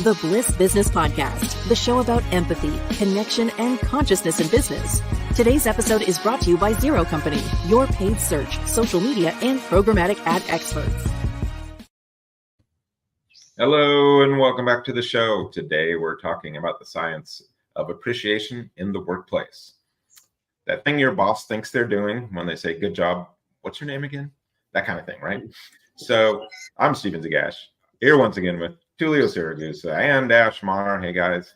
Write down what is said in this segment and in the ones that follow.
the Bliss Business Podcast, the show about empathy, connection, and consciousness in business. Today's episode is brought to you by Zero Company, your paid search, social media, and programmatic ad experts. Hello, and welcome back to the show. Today, we're talking about the science of appreciation in the workplace. That thing your boss thinks they're doing when they say, good job, what's your name again? That kind of thing, right? So I'm Stephen Sakach, here once again with Tullio Siragusa and Ash Maher. Hey, guys.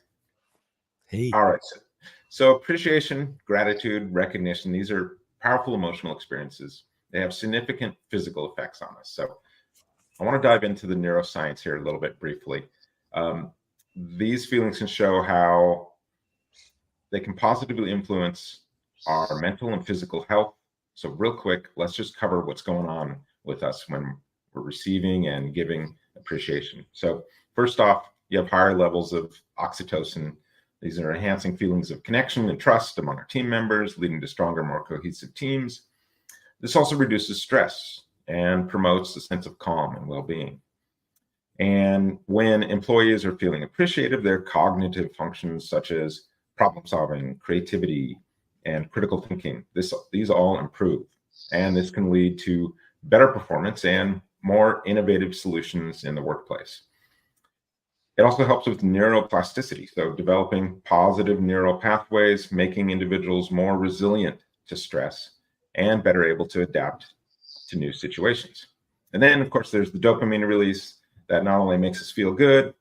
Hey. All right. So appreciation, gratitude, recognition, these are powerful emotional experiences. They have significant physical effects on us. So I want to dive into the neuroscience here a little bit briefly. These feelings can show how they can positively influence our mental and physical health. So real quick, let's just cover what's going on with us when we're receiving and giving appreciation. So first off, you have higher levels of oxytocin. These are enhancing feelings of connection and trust among our team members, leading to stronger, more cohesive teams. This also reduces stress and promotes a sense of calm and well-being. And when employees are feeling appreciative, their cognitive functions such as problem solving, creativity, and critical thinking, these all improve. And this can lead to better performance and more innovative solutions in the workplace. It also helps with neuroplasticity, so developing positive neural pathways, making individuals more resilient to stress and better able to adapt to new situations. And then, of course, there's the dopamine release that not only makes us feel good,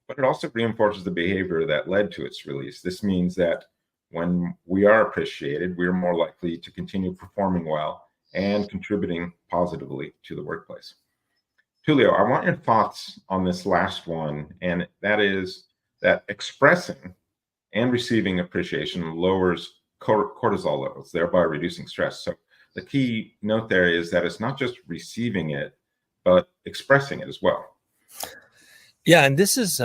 but it also reinforces the behavior that led to its release. This means that when we are appreciated, we are more likely to continue performing well and contributing positively to the workplace. Tullio, I want your thoughts on this last one, and that is that expressing and receiving appreciation lowers cortisol levels, thereby reducing stress. So the key note there is that it's not just receiving it, but expressing it as well. Yeah, and this is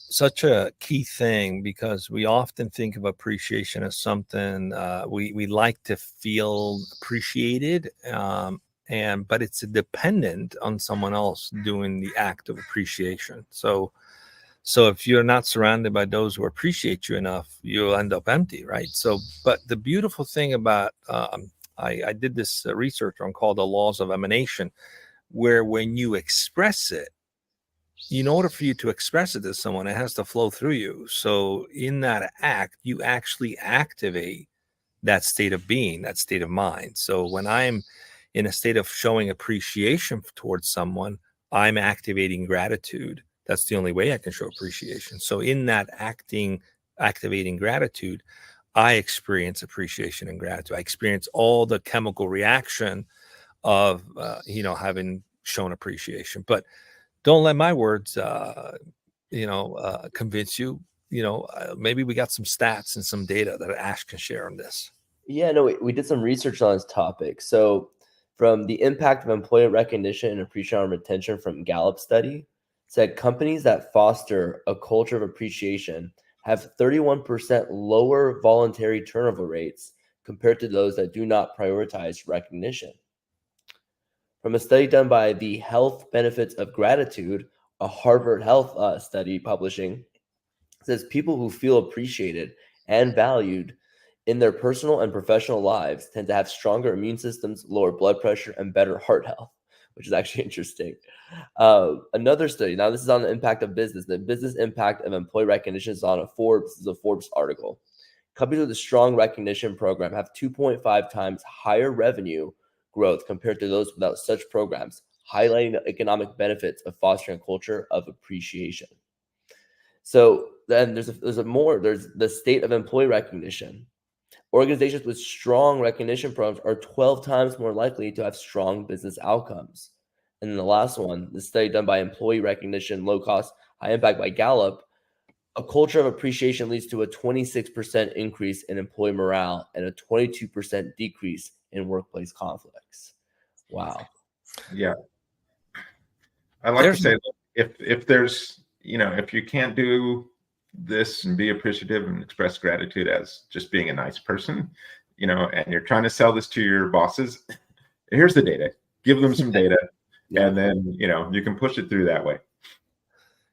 such a key thing because we often think of appreciation as something we like to feel appreciated, but it's dependent on someone else doing the act of appreciation. So if you're not surrounded by those who appreciate you enough, you'll end up empty, right? So, but the beautiful thing about I did this research on called the laws of emanation, where when you express it, in order for you to express it to someone, it has to flow through you. So in that act, you actually activate that state of being, that state of mind. So when I'm in a state of showing appreciation towards someone, I'm activating gratitude. That's the only way I can show appreciation. So in that activating gratitude, I experience appreciation and gratitude. I experience all the chemical reaction of, having shown appreciation. But don't let my words, convince you. Maybe we got some stats and some data that Ash can share on this. Yeah, no, we did some research on this topic. So from the impact of employee recognition and appreciation on retention from Gallup study, said companies that foster a culture of appreciation have 31% lower voluntary turnover rates compared to those that do not prioritize recognition. From a study done by the Health Benefits of Gratitude, a Harvard Health study publishing, says people who feel appreciated and valued in their personal and professional lives tend to have stronger immune systems, lower blood pressure, and better heart health, which is actually interesting. Another study, now this is on the impact of business. The business impact of employee recognition is on a Forbes article. Companies with a strong recognition program have 2.5 times higher revenue growth compared to those without such programs, highlighting the economic benefits of fostering a culture of appreciation. So then there's the state of employee recognition. Organizations with strong recognition programs are 12 times more likely to have strong business outcomes. And then the last one, the study done by Employee Recognition, Low Cost, High Impact by Gallup, a culture of appreciation leads to a 26% increase in employee morale and a 22% decrease in workplace conflicts. Wow. Yeah. I like to say that if there's, if you can't do this and be appreciative and express gratitude as just being a nice person, and you're trying to sell this to your bosses, here's the data. Give them some data, and then, you can push it through that way.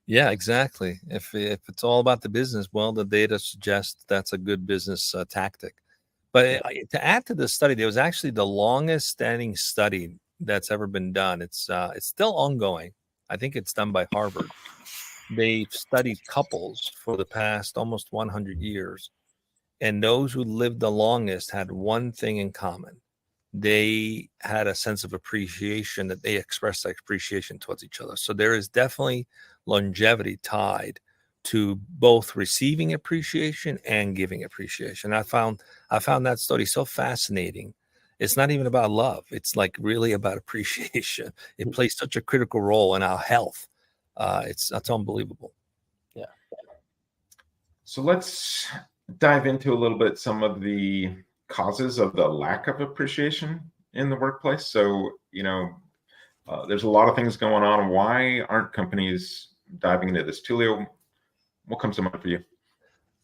Yeah, exactly. If it's all about the business, well, the data suggests that's a good business tactic. But to add to the study, there was actually the longest standing study that's ever been done. It's still ongoing. I think it's done by Harvard. They've studied couples for the past almost 100 years, and those who lived the longest had one thing in common. They had a sense of appreciation, that they expressed that appreciation towards each other. So there is definitely longevity tied to both receiving appreciation and giving appreciation. I found that study so fascinating. It's not even about love. It's like really about appreciation. It plays such a critical role in our health. That's unbelievable. Yeah. So let's dive into a little bit some of the causes of the lack of appreciation in the workplace. So, there's a lot of things going on. Why aren't companies diving into this? Tullio, what comes to mind for you?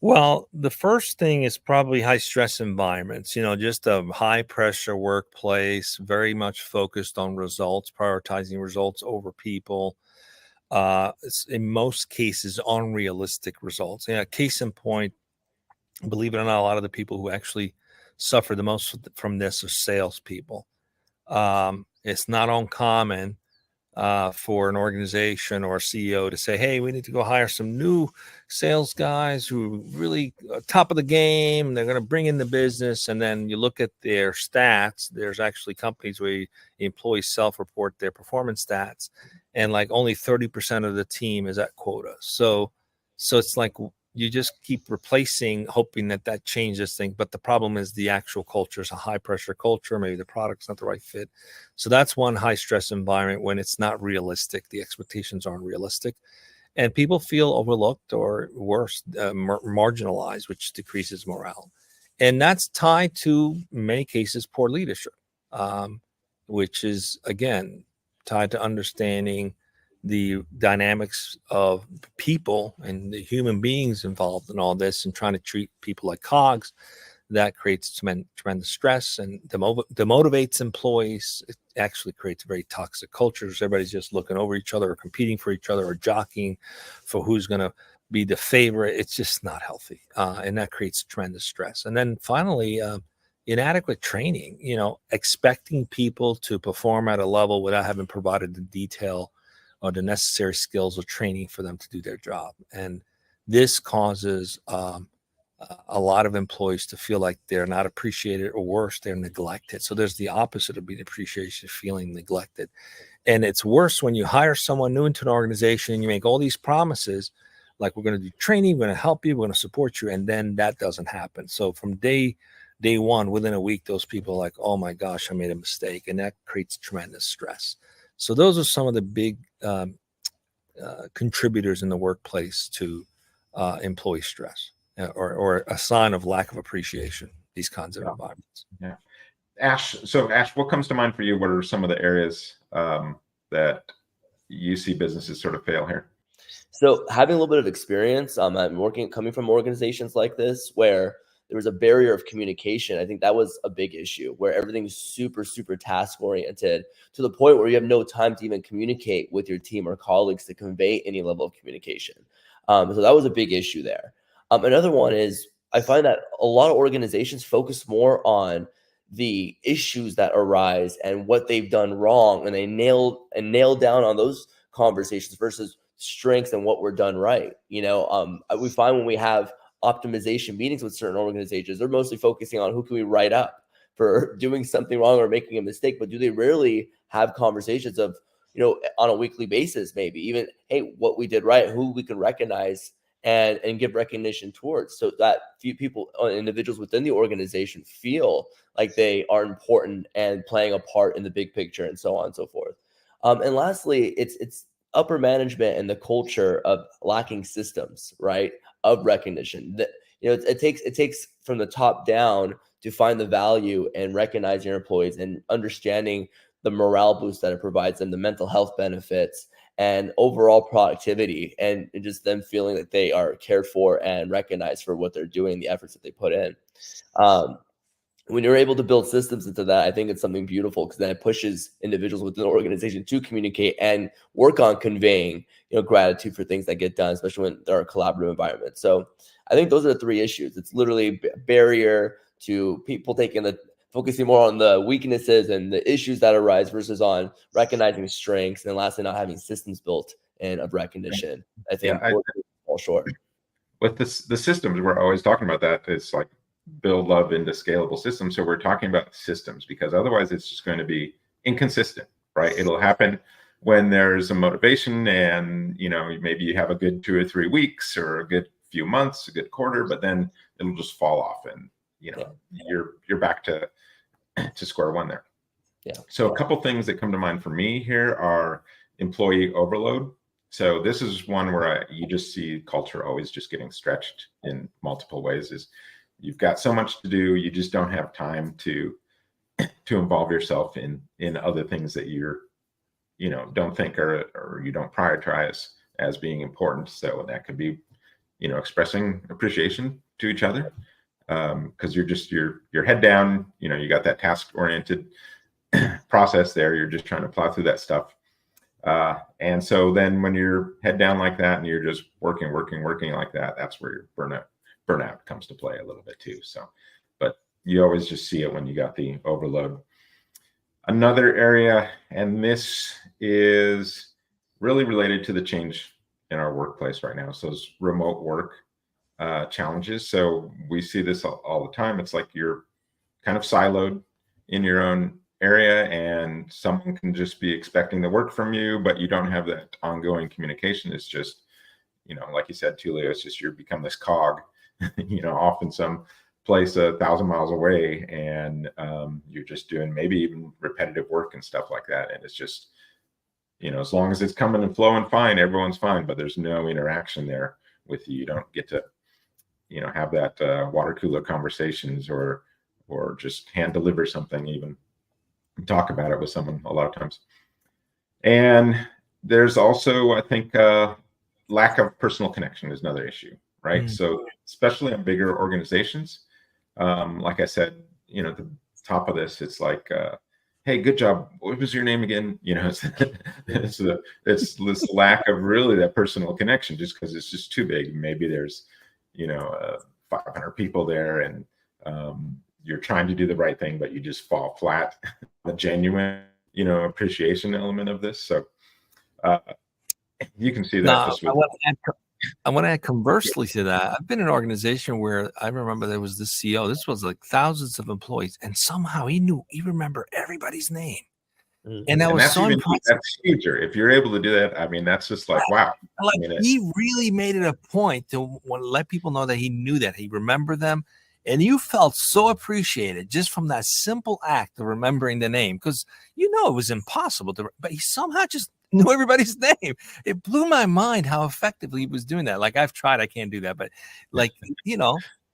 Well, the first thing is probably high stress environments, just a high pressure workplace, very much focused on results, prioritizing results over people. It's in most cases, unrealistic results. Case in point, believe it or not, a lot of the people who actually suffer the most from this are salespeople. It's not uncommon for an organization or a CEO to say, hey, we need to go hire some new sales guys who really top of the game. They're going to bring in the business. And then you look at their stats. There's actually companies where employees self-report their performance stats, and like only 30% of the team is at quota. So it's like you just keep replacing, hoping that changes things. But the problem is the actual culture is a high pressure culture. Maybe the product's not the right fit. So that's one high stress environment when it's not realistic. The expectations aren't realistic. And people feel overlooked or worse, marginalized, which decreases morale. And that's tied to, in many cases, poor leadership, which is, again, tied to understanding the dynamics of people and the human beings involved in all this, and trying to treat people like cogs. That creates tremendous stress and demotivates employees. It actually creates very toxic cultures. Everybody's just looking over each other or competing for each other or jockeying for who's going to be the favorite. It's just not healthy. And that creates tremendous stress. And then finally, inadequate training, expecting people to perform at a level without having provided the detail or the necessary skills or training for them to do their job. And this causes a lot of employees to feel like they're not appreciated, or worse, they're neglected. So there's the opposite of being appreciation, feeling neglected. And it's worse when you hire someone new into an organization and you make all these promises, like we're going to do training, we're going to help you, we're going to support you, and then that doesn't happen. So from day one, within a week, those people are like, oh my gosh, I made a mistake. And that creates tremendous stress. So those are some of the big contributors in the workplace to employee stress, or a sign of lack of appreciation, these kinds of environments. Yeah. Ash, what comes to mind for you? What are some of the areas that you see businesses sort of fail here? So having a little bit of experience, I'm coming from organizations like this where there was a barrier of communication. I think that was a big issue, where everything's super, super task oriented, to the point where you have no time to even communicate with your team or colleagues to convey any level of communication. So that was a big issue there. Another one is, I find that a lot of organizations focus more on the issues that arise and what they've done wrong, and they nail down on those conversations versus strengths and what we're done right. We find when we have optimization meetings with certain organizations, they're mostly focusing on who can we write up for doing something wrong or making a mistake, but do they rarely have conversations of, on a weekly basis, maybe even, hey, what we did right, who we can recognize and give recognition towards, so that few people, individuals within the organization, feel like they are important and playing a part in the big picture, and so on and so forth. And lastly, it's upper management and the culture of lacking systems, right, of recognition. That it takes from the top down to find the value and recognize your employees and understanding the morale boost that it provides them, the mental health benefits, and overall productivity, and just them feeling that they are cared for and recognized for what they're doing, the efforts that they put in. when you're able to build systems into that, I think it's something beautiful, because then it pushes individuals within the organization to communicate and work on conveying, gratitude for things that get done, especially when there are collaborative environments. So I think those are the three issues. It's literally a barrier to people focusing more on the weaknesses and the issues that arise versus on recognizing strengths, and lastly, not having systems built and of recognition. I think fall short. With the systems, we're always talking about that. It's like build love into scalable systems. So we're talking about systems, because otherwise it's just going to be inconsistent, right? It'll happen when there's a motivation, and maybe you have a good 2 or 3 weeks or a good few months, a good quarter, but then it'll just fall off, and you're back to square one there. Yeah. So a couple things that come to mind for me here are employee overload. So this is one where you just see culture always just getting stretched in multiple ways. Is you've got so much to do, you just don't have time to involve yourself in other things that you're don't think or you don't prioritize as being important. So that could be expressing appreciation to each other, because you're head down, you got that task oriented process there, you're just trying to plow through that stuff. And so then when you're head down like that and you're just working like that, that's where your burnout comes to play a little bit too. So, but you always just see it when you got the overload. Another area, and this is really related to the change in our workplace right now, so it's remote work challenges. So we see this all the time. It's like you're kind of siloed in your own area, and someone can just be expecting the work from you, but you don't have that ongoing communication. It's just, like you said, Tullio, it's just you become this cog, off in some place 1,000 miles away, and you're just doing maybe even repetitive work and stuff like that. And it's just, as long as it's coming and flowing fine, everyone's fine, but there's no interaction there with you. You don't get to, have that water cooler conversations or just hand deliver something, even talk about it with someone a lot of times. And there's also, I think, lack of personal connection is another issue, right? Mm-hmm. So especially in bigger organizations, like I said, at the top of this, it's like, hey, good job. What was your name again? It's this lack of really that personal connection, just because it's just too big. Maybe there's, 500 people there, and you're trying to do the right thing, but you just fall flat. The genuine, appreciation element of this. So you can see that. I want to add conversely to that. I've been in an organization where I remember there was this CEO. This was like thousands of employees, and somehow he remembered everybody's name. And that was so impressive. That's huge. If you're able to do that, I mean, that's just like, wow. He really made it a point to let people know that he knew that he remembered them. And you felt so appreciated just from that simple act of remembering the name, because it was impossible but he somehow just knew everybody's name. It blew my mind how effectively he was doing that. Like, I've tried, I can't do that, but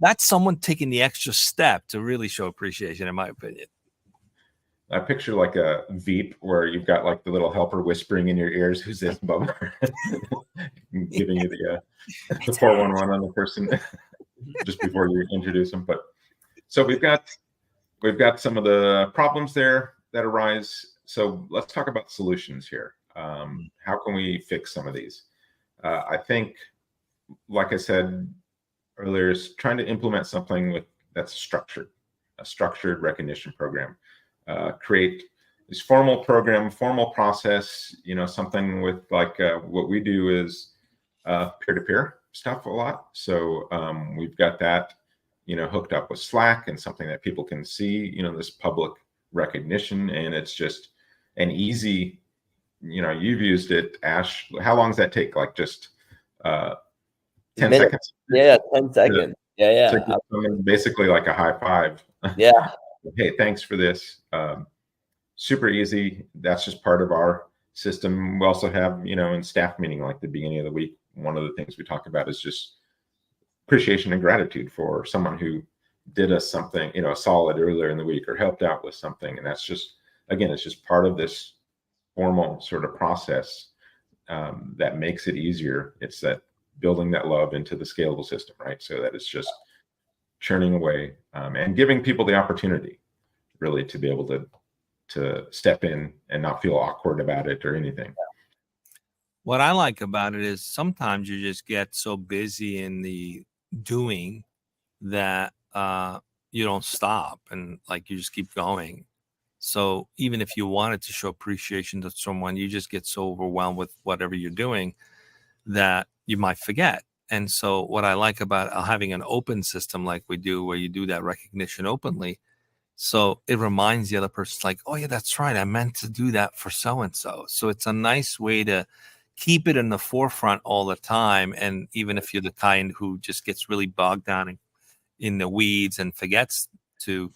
that's someone taking the extra step to really show appreciation, in my opinion. I picture like a Veep where you've got like the little helper whispering in your ears, "Who's this bummer?" Giving you the 411 on the person just before you introduce them. But so we've got some of the problems there that arise. So let's talk about solutions here. How can we fix some of these? I think, like I said earlier, is trying to implement something that's structured, a structured recognition program. Create this formal program, formal process, something with like what we do is peer-to-peer stuff a lot. So we've got that, hooked up with Slack and something that people can see, this public recognition. And it's just an easy, you've used it, Ash. How long does that take? Like just 10 seconds? Yeah, 10 seconds. Yeah. Basically like a high five. Yeah. Hey, thanks for this. Super easy. That's just part of our system. We also have, in staff meeting, like the beginning of the week, one of the things we talk about is just appreciation and gratitude for someone who did us something, solid earlier in the week or helped out with something. And that's just, again, it's just part of this formal sort of process that makes it easier. It's that building that love into the scalable system, right? So that it's just, churning away, and giving people the opportunity really to be able to step in and not feel awkward about it or anything. What I like about it is sometimes you just get so busy in the doing that you don't stop, and like you just keep going. So even if you wanted to show appreciation to someone, you just get so overwhelmed with whatever you're doing that you might forget. And so what I like about having an open system like we do, where you do that recognition openly, so it reminds the other person, like, oh yeah, that's right, I meant to do that for so and so. So it's a nice way to keep it in the forefront all the time. And even if you're the kind who just gets really bogged down in the weeds and forgets to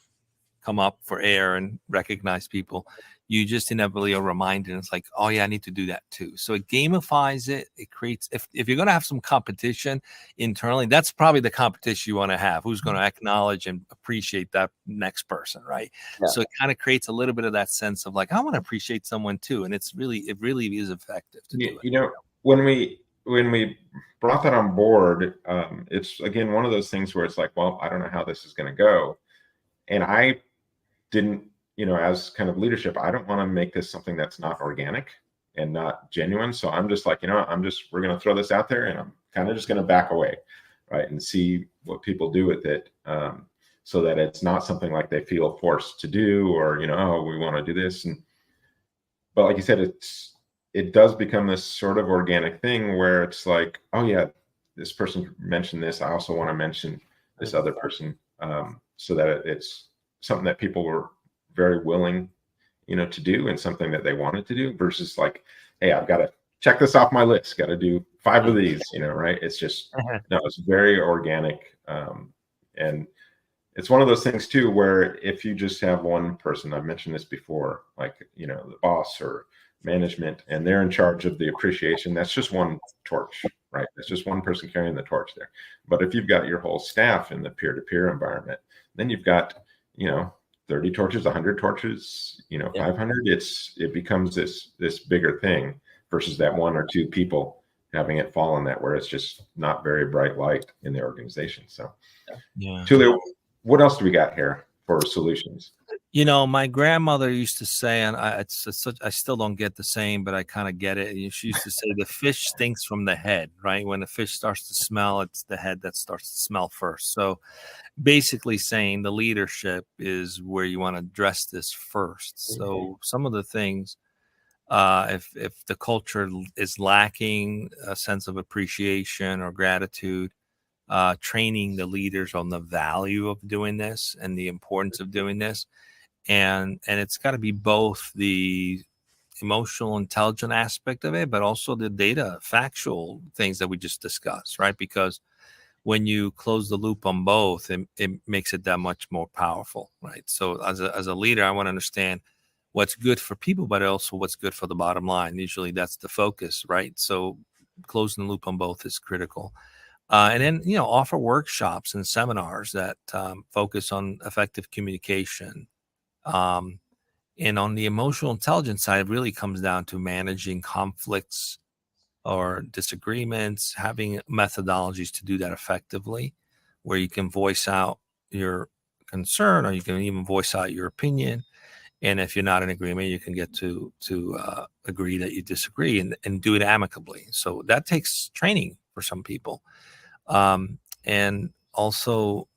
come up for air and recognize people, you just inevitably are reminded. It's like, oh yeah, I need to do that too. So it gamifies it. It creates, if you're going to have some competition internally, that's probably the competition you want to have. Who's going to acknowledge and appreciate that next person, right? Yeah. So it kind of creates a little bit of that sense of like, I want to appreciate someone too. And it really is effective to do it. You know, when we brought that on board, it's again one of those things where it's like, well, I don't know how this is going to go, and I didn't, as kind of leadership, I don't want to make this something that's not organic and not genuine. So I'm just like, we're going to throw this out there, and I'm kind of just going to back away, right, and see what people do with it, so that it's not something like they feel forced to do, or oh, we want to do this. But like you said, it does become this sort of organic thing where it's like, oh yeah, this person mentioned this, I also want to mention this other person, so that it's something that people were very willing, to do, and something that they wanted to do, versus like, hey, I've got to check this off my list, got to do 5 of these, right? It's just, no, it's very organic. And it's one of those things too, where if you just have one person, I've mentioned this before, like, the boss or management, and they're in charge of the appreciation, that's just one torch, right? That's just one person carrying the torch there. But if you've got your whole staff in the peer-to-peer environment, then you've got 30 torches, 100 torches, 500. It becomes this bigger thing, versus that 1 or 2 people having it fall on that, where it's just not very bright light in the organization. So, yeah. Tullio, what else do we got here for solutions? My grandmother used to say, and I still don't get the saying, but I kind of get it. She used to say, the fish stinks from the head, right? When the fish starts to smell, it's the head that starts to smell first. So basically saying the leadership is where you want to address this first. So some of the things, if the culture is lacking a sense of appreciation or gratitude, training the leaders on the value of doing this and the importance of doing this. And it's got to be both the emotional, intelligent aspect of it, but also the data, factual things that we just discussed, right? Because when you close the loop on both, it makes it that much more powerful, right? So as a leader, I want to understand what's good for people, but also what's good for the bottom line. Usually that's the focus, right? So closing the loop on both is critical. And then, offer workshops and seminars that focus on effective communication. And on the emotional intelligence side, it really comes down to managing conflicts or disagreements, having methodologies to do that effectively, where you can voice out your concern, or you can even voice out your opinion. And if you're not in agreement, you can get to agree that you disagree, and do it amicably. So that takes training for some people. And also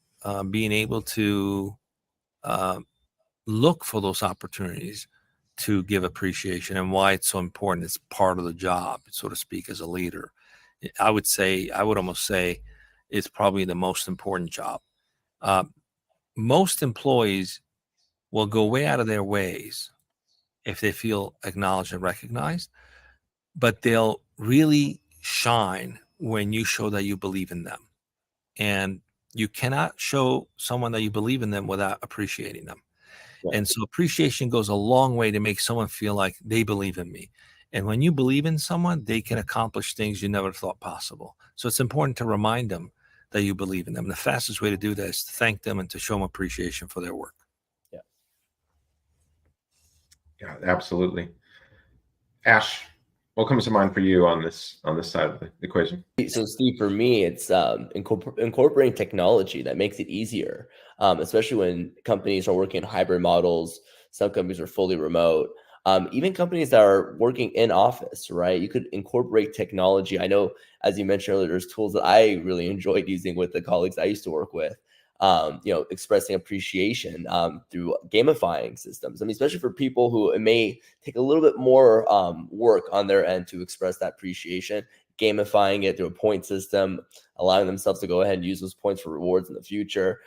being able to look for those opportunities to give appreciation, and why it's so important. It's part of the job, so to speak, as a leader. I would almost say it's probably the most important job. Most employees will go way out of their ways if they feel acknowledged and recognized, but they'll really shine when you show that you believe in them. And you cannot show someone that you believe in them without appreciating them. Yeah. And so appreciation goes a long way to make someone feel like they believe in me. And when you believe in someone, they can accomplish things you never thought possible. So it's important to remind them that you believe in them. The fastest way to do that is to thank them and to show them appreciation for their work. Yeah, absolutely. Ash, What comes to mind for you on this side of the equation? So, Steve, for me, it's incorporating technology that makes it easier, especially when companies are working in hybrid models. Some companies are fully remote. Even companies that are working in office, right? You could incorporate technology. I know, as you mentioned earlier, there's tools that I really enjoyed using with the colleagues I used to work with. Expressing appreciation through gamifying systems. I mean, especially for people who it may take a little bit more work on their end to express that appreciation, gamifying it through a point system, allowing themselves to go ahead and use those points for rewards in the future.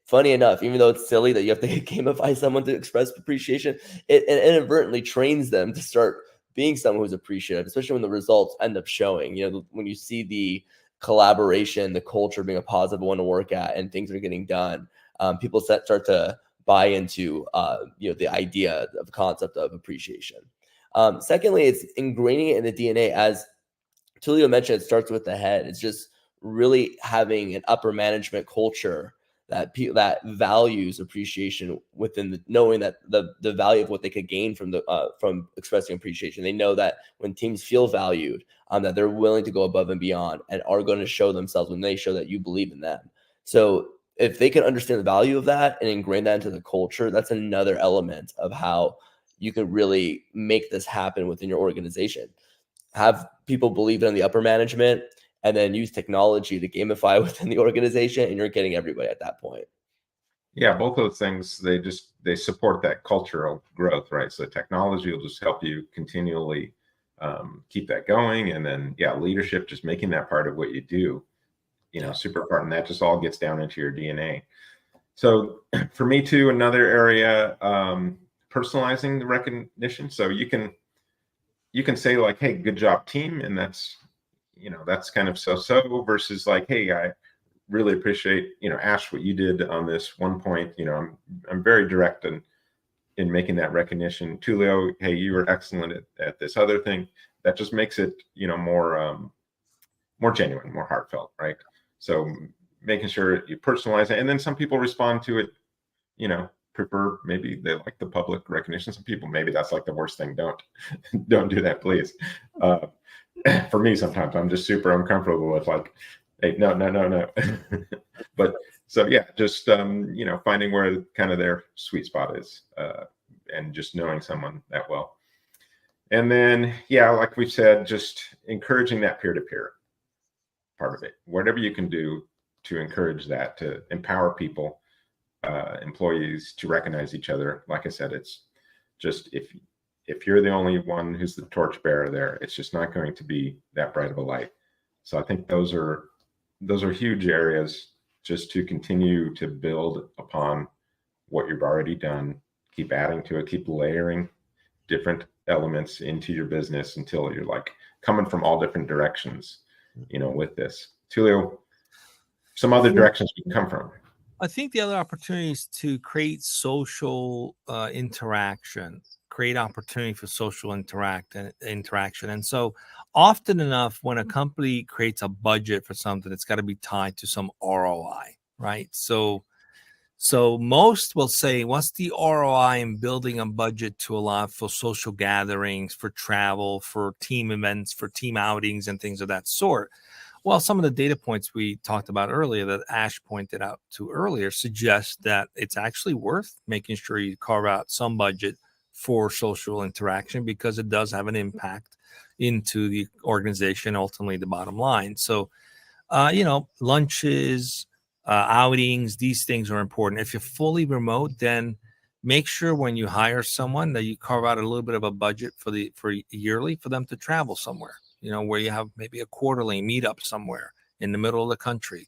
Funny enough, even though it's silly that you have to gamify someone to express appreciation, it inadvertently trains them to start being someone who's appreciative, especially when the results end up showing. When you see the collaboration, the culture being a positive one to work at, and things are getting done, people start to buy into the idea of the concept of appreciation. Secondly, it's ingraining it in the DNA. As Tullio mentioned, it starts with the head. It's just really having an upper management culture that values appreciation within knowing that the value of what they could gain from expressing appreciation. They know that when teams feel valued, that they're willing to go above and beyond and are going to show themselves when they show that you believe in them. So if they can understand the value of that and ingrain that into the culture, that's another element of how you can really make this happen within your organization. Have people believe in the upper management, and then use technology to gamify within the organization, and you're getting everybody at that point. Yeah, both of those things, they support that cultural growth, right? So technology will just help you continually keep that going. And then, yeah, leadership, just making that part of what you do, super important. That just all gets down into your DNA. So for me too, another area, personalizing the recognition. So you can say like, hey, good job team. And that's kind of so versus like, hey, I really appreciate, Ash, what you did on this one point. I'm very direct in making that recognition. Tullio, hey, you were excellent at this other thing. That just makes it, more genuine, more heartfelt, right? So making sure you personalize it. And then some people respond to it, prefer, maybe they like the public recognition. Some people, maybe that's like the worst thing. Don't do that, please. For me, sometimes I'm just super uncomfortable with like, hey, no. But so yeah, just finding where kind of their sweet spot is, and just knowing someone that well. And then, yeah, like we've said, just encouraging that peer-to-peer part of it. Whatever you can do to encourage that, to empower people, employees to recognize each other. Like I said, it's just if you're the only one who's the torchbearer there, it's just not going to be that bright of a light. So I think those are huge areas just to continue to build upon what you've already done, keep adding to it, keep layering different elements into your business until you're like coming from all different directions, with this. Tullio, some other directions we can come from. I think the other opportunity is to create social interaction, create opportunity for social interaction. And so often enough, when a company creates a budget for something, it's got to be tied to some ROI, right? So most will say, what's the ROI in building a budget to allow for social gatherings, for travel, for team events, for team outings and things of that sort? Well, some of the data points we talked about earlier that Ash pointed out to earlier suggest that it's actually worth making sure you carve out some budget for social interaction because it does have an impact into the organization, ultimately the bottom line. So, lunches, outings, these things are important. If you're fully remote, then make sure when you hire someone that you carve out a little bit of a budget for yearly for them to travel somewhere. Where you have maybe a quarterly meetup somewhere in the middle of the country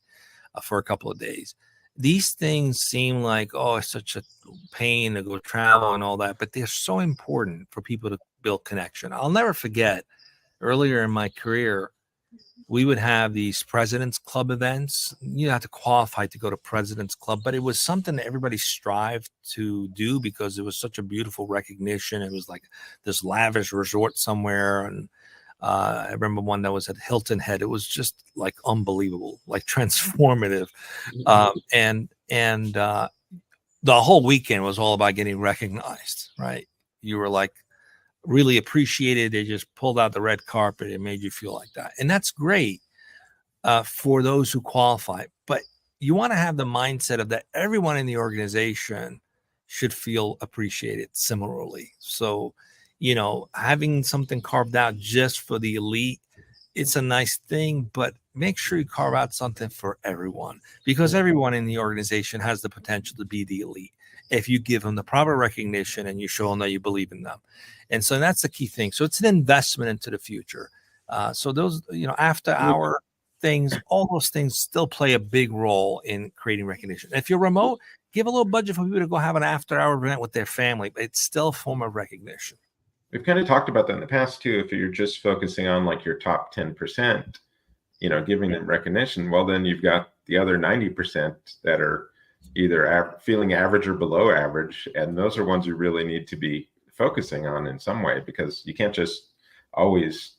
for a couple of days. These things seem like, it's such a pain to go travel and all that, but they're so important for people to build connection. I'll never forget earlier in my career, we would have these President's Club events. You have to qualify to go to President's Club, but it was something that everybody strived to do because it was such a beautiful recognition. It was like this lavish resort somewhere, and I remember one that was at Hilton Head. It was just like unbelievable, like transformative. And the whole weekend was all about getting recognized, right? You were like really appreciated. They just pulled out the red carpet and made you feel like that. And that's great for those who qualify. But you want to have the mindset of that everyone in the organization should feel appreciated similarly. So, having something carved out just for the elite, it's a nice thing, but make sure you carve out something for everyone, because everyone in the organization has the potential to be the elite if you give them the proper recognition and you show them that you believe in them. And so that's the key thing. So it's an investment into the future. So those, after hour things, all those things still play a big role in creating recognition. If you're remote, give a little budget for people to go have an after hour event with their family, but it's still a form of recognition. We've kind of talked about that in the past too. If you're just focusing on like your top 10%, giving them recognition, well, then you've got the other 90% that are either feeling average or below average. And those are ones you really need to be focusing on in some way, because you can't just always,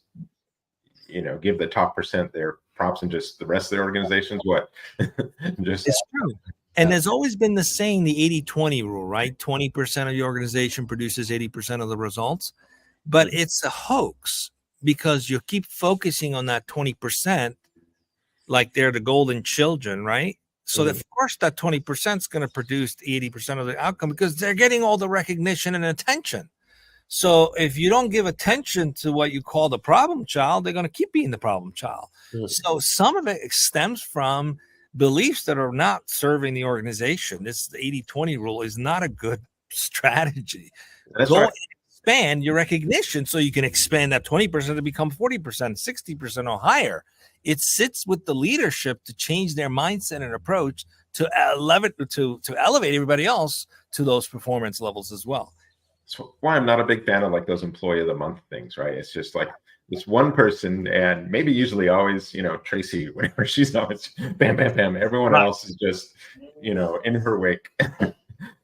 give the top percent their props and just the rest of the organization's what? It's true. And there's always been the saying, the 80-20 rule, right? 20% of the organization produces 80% of the results. But it's a hoax, because you keep focusing on that 20% like they're the golden children, right? So of course that 20% is going to produce 80% of the outcome, because they're getting all the recognition and attention. So if you don't give attention to what you call the problem child, they're going to keep being the problem child. So some of it stems from beliefs that are not serving the organization. This 80-20 rule is not a good strategy. That's Go right. expand your recognition so you can expand that 20% to become 40%, 60% or higher. It sits with the leadership to change their mindset and approach to elevate everybody else to those performance levels as well. That's why I'm not a big fan of like those employee of the month things, right? It's just like this one person, and maybe usually always, Tracy, whenever she's always bam, bam, bam. Everyone else is just, in her wake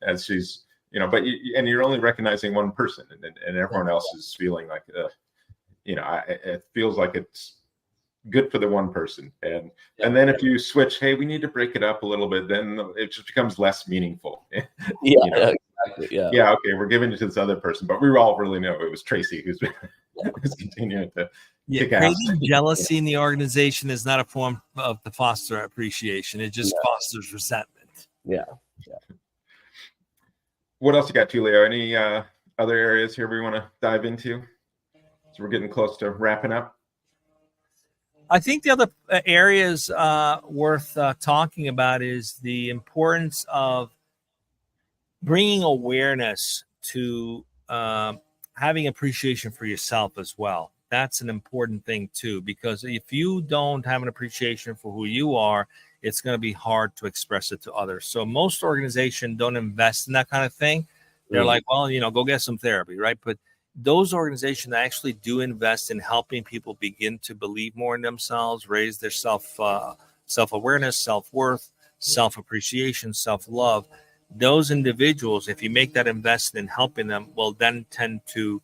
as she's, but you're only recognizing one person, and everyone else is feeling like, it feels like it's good for the one person. And then if you switch, hey, we need to break it up a little bit, then it just becomes less meaningful. Exactly. Yeah, okay, we're giving it to this other person, but we all really know it was Tracy who's continuing to kick ass. Creating jealousy in the organization is not a form of to foster appreciation. It just fosters resentment. Yeah. What else you got, Tullio? Any other areas here we want to dive into? So we're getting close to wrapping up. I think the other areas worth talking about is the importance of bringing awareness to having appreciation for yourself as well. That's an important thing too, because if you don't have an appreciation for who you are, it's going to be hard to express it to others. So most organizations don't invest in that kind of thing. They're like, well, go get some therapy, right? But those organizations that actually do invest in helping people begin to believe more in themselves, raise their self-awareness, self-worth, self-appreciation, self-love, those individuals, if you make that investment in helping them, will then tend to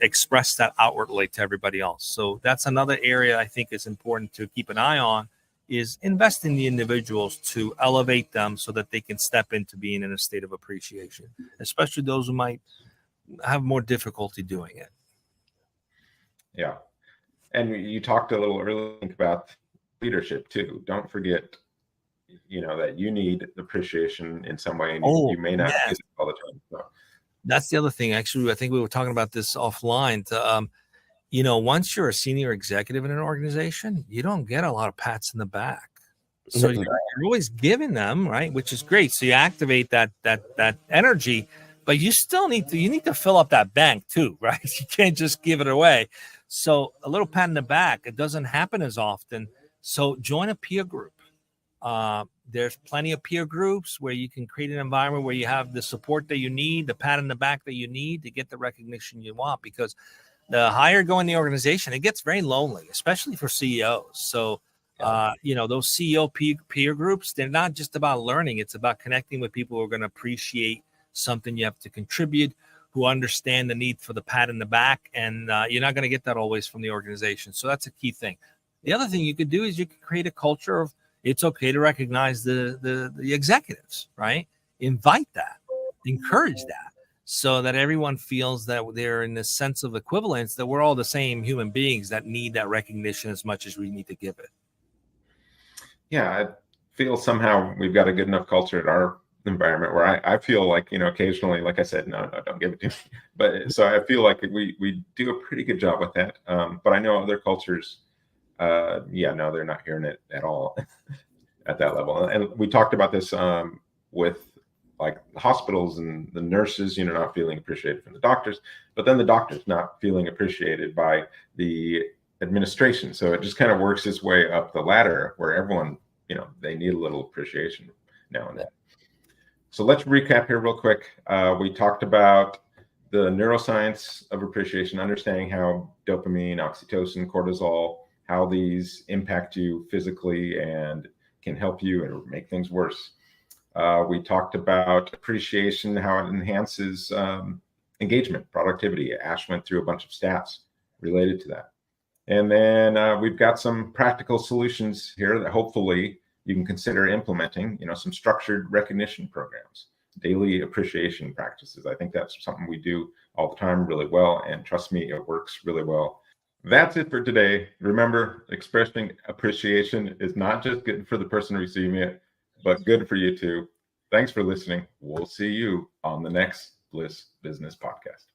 express that outwardly to everybody else. So that's another area I think is important to keep an eye on, is invest in the individuals to elevate them so that they can step into being in a state of appreciation, especially those who might have more difficulty doing it. Yeah. And you talked a little earlier about leadership too. Don't forget, that you need appreciation in some way, and you may not get it all the time. So. That's the other thing. Actually, I think we were talking about this offline. Once you're a senior executive in an organization, you don't get a lot of pats in the back. So you're always giving them, right, which is great. So you activate that energy, but you still need to fill up that bank too, right? You can't just give it away. So a little pat in the back, it doesn't happen as often. So join a peer group. There's plenty of peer groups where you can create an environment where you have the support that you need, the pat in the back that you need to get the recognition you want, because the higher you go in the organization, it gets very lonely, especially for CEOs. So, those CEO peer groups, they're not just about learning. It's about connecting with people who are going to appreciate something you have to contribute, who understand the need for the pat in the back. And you're not going to get that always from the organization. So that's a key thing. The other thing you could do is you could create a culture of, it's okay to recognize the executives, right? Invite that, encourage that. so that everyone feels that they're in this sense of equivalence, that we're all the same human beings that need that recognition as much as we need to give it. Yeah, I feel somehow we've got a good enough culture at our environment where I feel like, occasionally, like I said, no, don't give it to me. But so I feel like we do a pretty good job with that. But I know other cultures, no, they're not hearing it at all at that level. And we talked about this with like the hospitals and the nurses, not feeling appreciated from the doctors, but then the doctors not feeling appreciated by the administration. So it just kind of works its way up the ladder where everyone, they need a little appreciation now and then. So let's recap here real quick. We talked about the neuroscience of appreciation, understanding how dopamine, oxytocin, cortisol, how these impact you physically and can help you or make things worse. We talked about appreciation, how it enhances engagement, productivity. Ash went through a bunch of stats related to that. And then we've got some practical solutions here that hopefully you can consider implementing, some structured recognition programs, daily appreciation practices. I think that's something we do all the time really well. And trust me, it works really well. That's it for today. Remember, expressing appreciation is not just good for the person receiving it, but good for you too. Thanks for listening. We'll see you on the next Bliss Business Podcast.